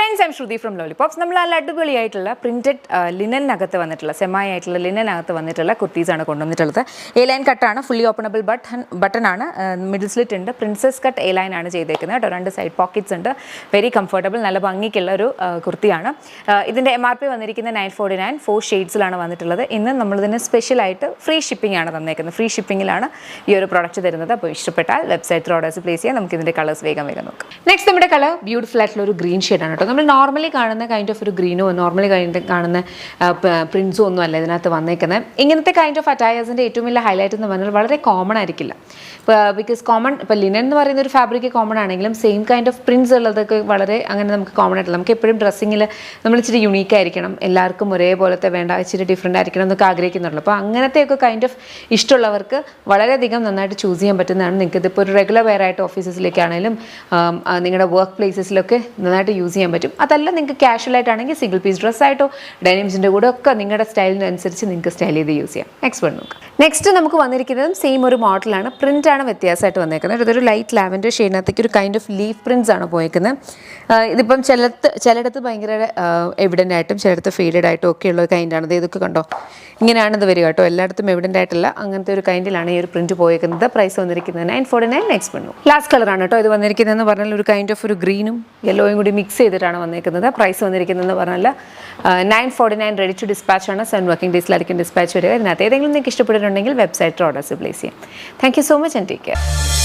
Friends, I'm Shruti from Lollipops. നമ്മൾ നല്ല അടിപൊളിയായിട്ടുള്ള പ്രിന്റഡ് ലിനനകത്ത് വന്നിട്ടുള്ള സെമായി ആയിട്ടുള്ള ലിനനകത്ത് വന്നിട്ടുള്ള കുർത്തീസാണ് കൊണ്ടുവന്നിട്ടുള്ളത്. എ ലൈൻ കട്ടാണ്, ഫുള്ളി ഓപ്പണബിൾ ബട്ടൺ ആണ്, മിഡിൽ സ്ലിറ്റ് ഉണ്ട്, പ്രിൻസസ് കട്ട് എ ലൈൻ ആണ് ചെയ്തേക്കുന്നത് കേട്ടോ. 2 സൈഡ് പോക്കറ്റ്സ് ഉണ്ട്, വെരി കംഫർട്ടബിൾ, നല്ല ഭംഗിക്കുള്ള ഒരു കുർത്തിയാണ്. ഇതിൻ്റെ MRP വന്നിരിക്കുന്നത് 949, 4 ഷെയ്ഡ്സിലാണ് വന്നിട്ടുള്ളത്. ഇന്ന് നമ്മളിതിന് സ്പെഷ്യലായിട്ട് ഫ്രീ ഷിപ്പിംഗ് ആണ് തന്നേക്കുന്നത്. ഫ്രീ ഷിപ്പിങ്ങിലാണ് ഈ ഒരു പ്രോഡക്റ്റ് തരുന്നത്. അപ്പോൾ ഇഷ്ടപ്പെട്ടാൽ വെബ്സൈറ്റിൽ ഓർഡേഴ്സ് പ്ലേസ് ചെയ്യാം. നമുക്ക് ഇതിൻ്റെ കളേഴ്സ് വേഗം നോക്കാം. നെക്സ്റ്റ് നമ്മുടെ കളർ ബ്യൂട്ടിഫുൾ ആയിട്ടുള്ള ഒരു ഗ്രീൻ ഷെയ്ഡാണ് കേട്ടോ. നമ്മൾ നോർമലി കാണുന്ന കൈൻഡ് ഓഫ് ഒരു ഗ്രീനോ നോർമലി കാണുന്ന പ്രിൻസോ ഒന്നും അല്ല ഇതിനകത്ത് വന്നേക്കുന്നത്. ഇങ്ങനത്തെ കൈൻഡ് ഓഫ് അറ്റയേഴ്സിൻ്റെ ഏറ്റവും വലിയ ഹൈലൈറ്റ് എന്ന് പറഞ്ഞാൽ വളരെ കോമൺ ആയിരിക്കില്ല. ബിക്കോസ് കോമൺ ഇപ്പോൾ ലിനൻ എന്ന് പറയുന്ന ഒരു ഫാബ്രിക് കോമൺ ആണെങ്കിലും സെയിം കൈൻഡ് ഓഫ് പ്രിൻസ് ഉള്ളതൊക്കെ വളരെ അങ്ങനെ നമുക്ക് കോമൺ ആയിട്ടില്ല. നമുക്ക് എപ്പോഴും ഡ്രസ്സിങ്ങിൽ നമ്മൾ ഇച്ചിരി യുണീക്ക് ആയിരിക്കണം, എല്ലാവർക്കും ഒരേപോലത്തെ വേണ്ട, ഇച്ചിരി ഡിഫറെൻ്റ് ആയിരിക്കണം എന്നൊക്കെ ആഗ്രഹിക്കുന്നുള്ളൂ. അപ്പോൾ അങ്ങനത്തെയൊക്കെ കൈൻഡ് ഓഫ് ഇഷ്ടമുള്ളവർക്ക് വളരെയധികം നന്നായിട്ട് ചൂസ് ചെയ്യാൻ പറ്റുന്നതാണ്. നിങ്ങൾക്ക് ഇതിപ്പോൾ ഒരു റെഗുലർ വെയർ ആയിട്ട് ഓഫീസസിലേക്കാണെങ്കിലും നിങ്ങളുടെ വർക്ക് പ്ലേസസിലൊക്കെ നന്നായിട്ട് യൂസ് ചെയ്യാൻ പറ്റും. അതല്ല നിങ്ങൾക്ക് കാഷ്വൽ ആയിട്ടാണെങ്കിൽ സിംഗിൾ പീസ് ഡ്രസ്സായിട്ടോ ഡൈനിംസിൻ്റെ കൂടെ ഒക്കെ നിങ്ങളുടെ സ്റ്റൈലിനനുസരിച്ച് നിങ്ങൾക്ക് സ്റ്റൈൽ ചെയ്ത് യൂസ് ചെയ്യാം. നെക്സ്റ്റ് നോക്കാം. നെക്സ്റ്റ് നമുക്ക് വന്നിരിക്കുന്നതും സെയിം ഒരു മോഡലാണ്, പ്രിൻ്റാണ് വ്യത്യാസമായിട്ട് വന്നേക്കുന്നത്. ഇതൊരു ലൈറ്റ് ലാവൻഡർ ഷെയ്ഡിനകത്തേക്ക് ഒരു കൈൻഡ് ഓഫ് ലീഫ് പ്രിൻസ് ആണ് പോയേക്കുന്നത്. ഇതിപ്പം ചിലയിടത്ത് ഭയങ്കര എവിഡൻ്റ് ആയിട്ടും ചിലയിടത്ത് ഫെയ്ഡഡ് ആയിട്ടും ഒക്കെ ഉള്ള ഒരു കൈൻഡാണ്. ഇതൊക്കെ കണ്ടോ, ഇങ്ങനെയാണ് ഇത് വരിക കേട്ടോ. എല്ലായിടത്തും എവിഡൻ്റ് ആയിട്ടില്ല, അങ്ങനത്തെ ഒരു കൈൻഡിലാണ് ഈ ഒരു പ്രിൻറ്റ് പോയേക്കുന്നത്. പ്രൈസ് വന്നിരിക്കുന്നത് 949. നെക്സ്റ്റ് വന്നു ലാസ്റ്റ് കളറാണ് കേട്ടോ. ഇത് വന്നിരിക്കുന്നതെന്ന് പറഞ്ഞാൽ ഒരു കൈൻഡ് ഓഫ് ഒരു ഗ്രീനും യെല്ലോയും കൂടി മിക്സ് ചെയ്തിട്ടാണ് വന്നിരിക്കുന്നത്. പ്രൈസ് വന്നിരിക്കുന്നതെന്ന് പറഞ്ഞാൽ 949. റെഡി ടു ഡിസ്പാച്ച് ആണ്. 7 വർക്കിംഗ് ഡേയ്സിലായിരിക്കും ഡിസ്പാച്ച് വരിക. ഇതിനകത്ത് ഏതെങ്കിലും നിങ്ങൾക്ക് ഇഷ്ടപ്പെട്ടിട്ടുണ്ടെങ്കിൽ വെബ്സൈറ്റിൽ ഓർഡേഴ്സ് പ്ലേസ് ചെയ്യാം. Thank you so much and take care.